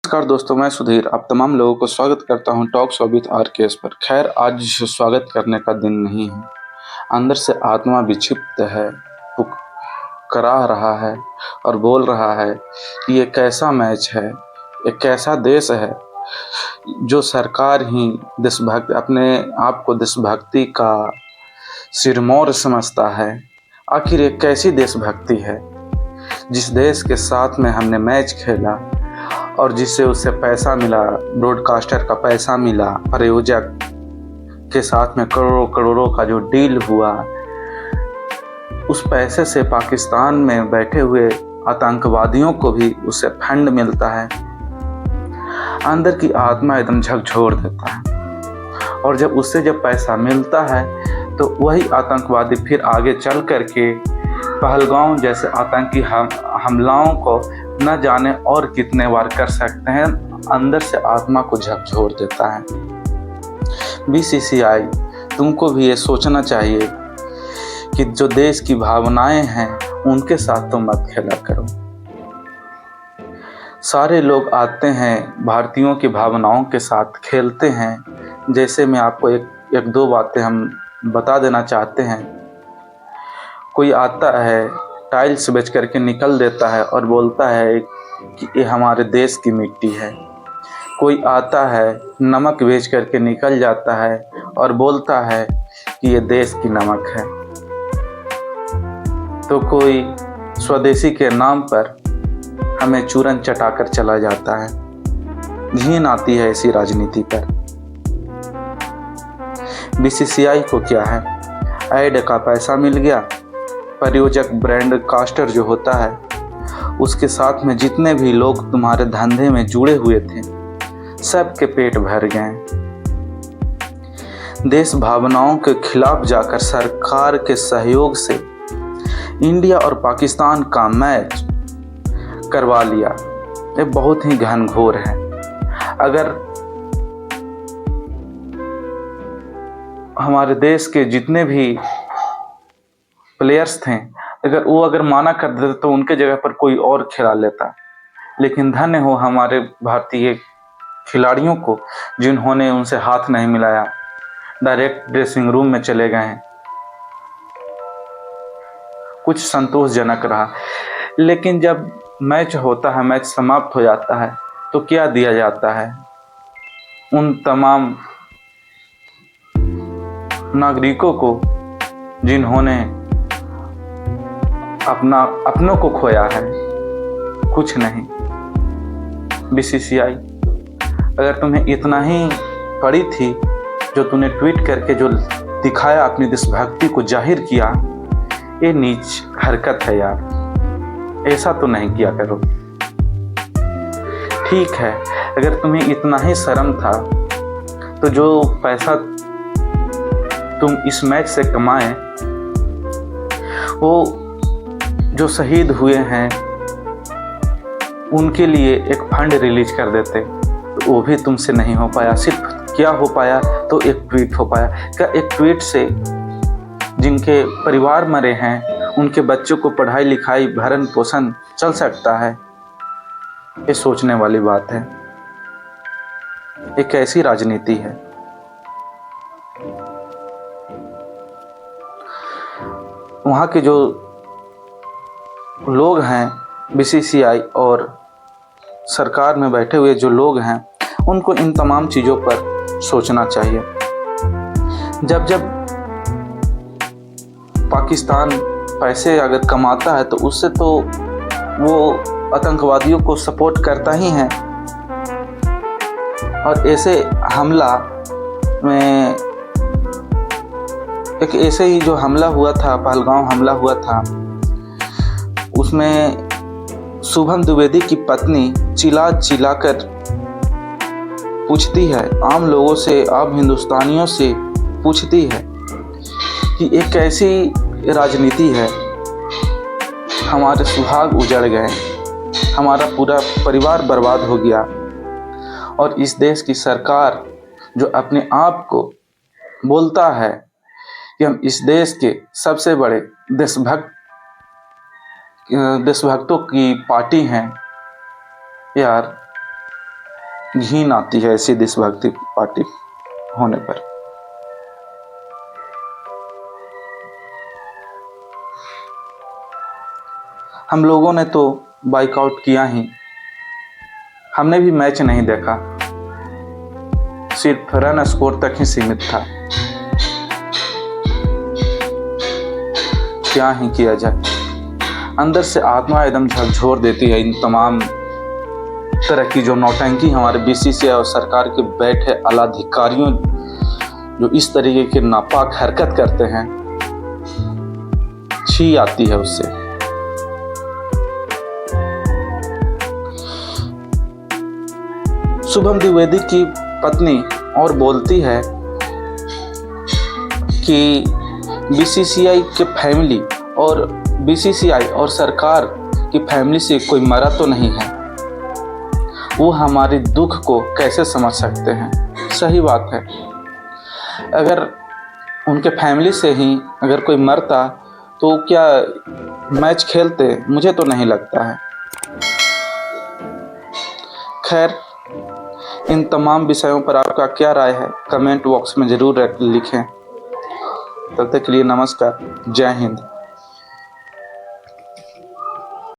नमस्कार दोस्तों, मैं सुधीर आप तमाम लोगों को स्वागत करता हूं टॉक्स विद आरकेएस पर। खैर, आज स्वागत करने का दिन नहीं है। अंदर से आत्मा विक्षिप्त है, पुकरा रहा है और बोल रहा है कि ये कैसा मैच है, एक कैसा देश है जो सरकार ही देशभक्त अपने आप को देशभक्ति का सिरमौर समझता है। आखिर ये कैसी देशभक्ति है? जिस देश के साथ में हमने मैच खेला और जिससे उससे पैसा मिला, ब्रॉडकास्टर का पैसा मिला, प्रायोजक के साथ में करोड़ों करोड़ों का जो डील हुआ, उस पैसे से पाकिस्तान में बैठे हुए आतंकवादियों को भी उससे फंड मिलता है। अंदर की आत्मा एकदम झकझोर देता है। और जब उससे जब पैसा मिलता है तो वही आतंकवादी फिर आगे चल करके पहलगाम जैसे आतंकी हमलाओं को न जाने और कितने बार कर सकते हैं। अंदर से आत्मा को झकझोर देता है। बीसीसीआई, तुमको भी ये सोचना चाहिए कि जो देश की भावनाएं हैं उनके साथ तो मत खेला करो। सारे लोग आते हैं, भारतीयों की भावनाओं के साथ खेलते हैं। जैसे मैं आपको एक दो बातें हम बता देना चाहते हैं। कोई आता है, टाइल्स बेच करके निकल देता है और बोलता है कि ये हमारे देश की मिट्टी है। कोई आता है, नमक बेच करके निकल जाता है और बोलता है कि ये देश की नमक है। तो कोई स्वदेशी के नाम पर हमें चूरन चटाकर चला जाता है। घिन आती है ऐसी राजनीति पर। बीसीसीआई को क्या है, ऐड का पैसा मिल गया, प्रायोजक ब्रांड कास्टर जो होता है उसके साथ में जितने भी लोग तुम्हारे धंधे में जुड़े हुए थे सबके पेट भर गए। देश भावनाओं के खिलाफ जाकर सरकार के सहयोग से इंडिया और पाकिस्तान का मैच करवा लिया। ये बहुत ही घनघोर है। अगर हमारे देश के जितने भी प्लेयर्स थे, अगर माना कर देते तो उनके जगह पर कोई और खिला लेता। लेकिन धन्य हो हमारे भारतीय खिलाड़ियों को जिन्होंने उनसे हाथ नहीं मिलाया, डायरेक्ट ड्रेसिंग रूम में चले गए हैं। कुछ संतोषजनक रहा। लेकिन जब मैच होता है, मैच समाप्त हो जाता है, तो क्या दिया जाता है उन तमाम नागरिकों को जिन्होंने अपनों को खोया है? कुछ नहीं। बीसीसीआई, अगर तुम्हें इतना ही पड़ी थी जो तूने ट्वीट करके जो दिखाया, अपनी देशभक्ति को जाहिर किया, ये नीच हरकत है यार। ऐसा तो नहीं किया करो। ठीक है, अगर तुम्हें इतना ही शर्म था तो जो पैसा तुम इस मैच से कमाए वो जो शहीद हुए हैं उनके लिए एक फंड रिलीज कर देते, तो वो भी तुमसे नहीं हो पाया। सिर्फ क्या हो पाया, तो एक ट्वीट हो पाया। क्या एक ट्वीट से जिनके परिवार मरे हैं उनके बच्चों को पढ़ाई लिखाई भरण पोषण चल सकता है? ये सोचने वाली बात है। ये कैसी राजनीति है? वहाँ के जो लोग हैं, बीसीसीआई और सरकार में बैठे हुए जो लोग हैं, उनको इन तमाम चीज़ों पर सोचना चाहिए। जब जब पाकिस्तान पैसे अगर कमाता है तो उससे तो वो आतंकवादियों को सपोर्ट करता ही है। और ऐसे हमला में एक ऐसे ही जो हमला हुआ था, पहलगाम हमला हुआ था, उसमें शुभम द्विवेदी की पत्नी चिल्ला चिल्लाकर पूछती है आम लोगों से, आम हिंदुस्तानियों से पूछती है कि एक कैसी राजनीति है। हमारे सुहाग उजड़ गए, हमारा पूरा परिवार बर्बाद हो गया। और इस देश की सरकार जो अपने आप को बोलता है कि हम इस देश के सबसे बड़े देशभक्तों की पार्टी हैं, यार घिन आती है ऐसी देशभक्ति पार्टी होने पर। हम लोगों ने तो बाइकआउट किया ही, हमने भी मैच नहीं देखा, सिर्फ रन स्कोर तक ही सीमित था। क्या ही किया जाए, अंदर से आत्मा एकदम झकझोर देती है इन तमाम तरह की जो नौटंकी हमारे बीसीसीआई और सरकार के बैठे आलाधिकारियों जो इस तरीके की नापाक हरकत करते हैं, छी आती है उससे। शुभम द्विवेदी की पत्नी और बोलती है कि बीसीसीआई के फैमिली और बीसीसीआई और सरकार की फैमिली से कोई मरा तो नहीं है, वो हमारे दुख को कैसे समझ सकते हैं। सही बात है, अगर उनके फैमिली से ही अगर कोई मरता तो क्या मैच खेलते, मुझे तो नहीं लगता है। खैर, इन तमाम विषयों पर आपका क्या राय है कमेंट बॉक्स में ज़रूर लिखें। तब तक के लिए नमस्कार, जय हिंद।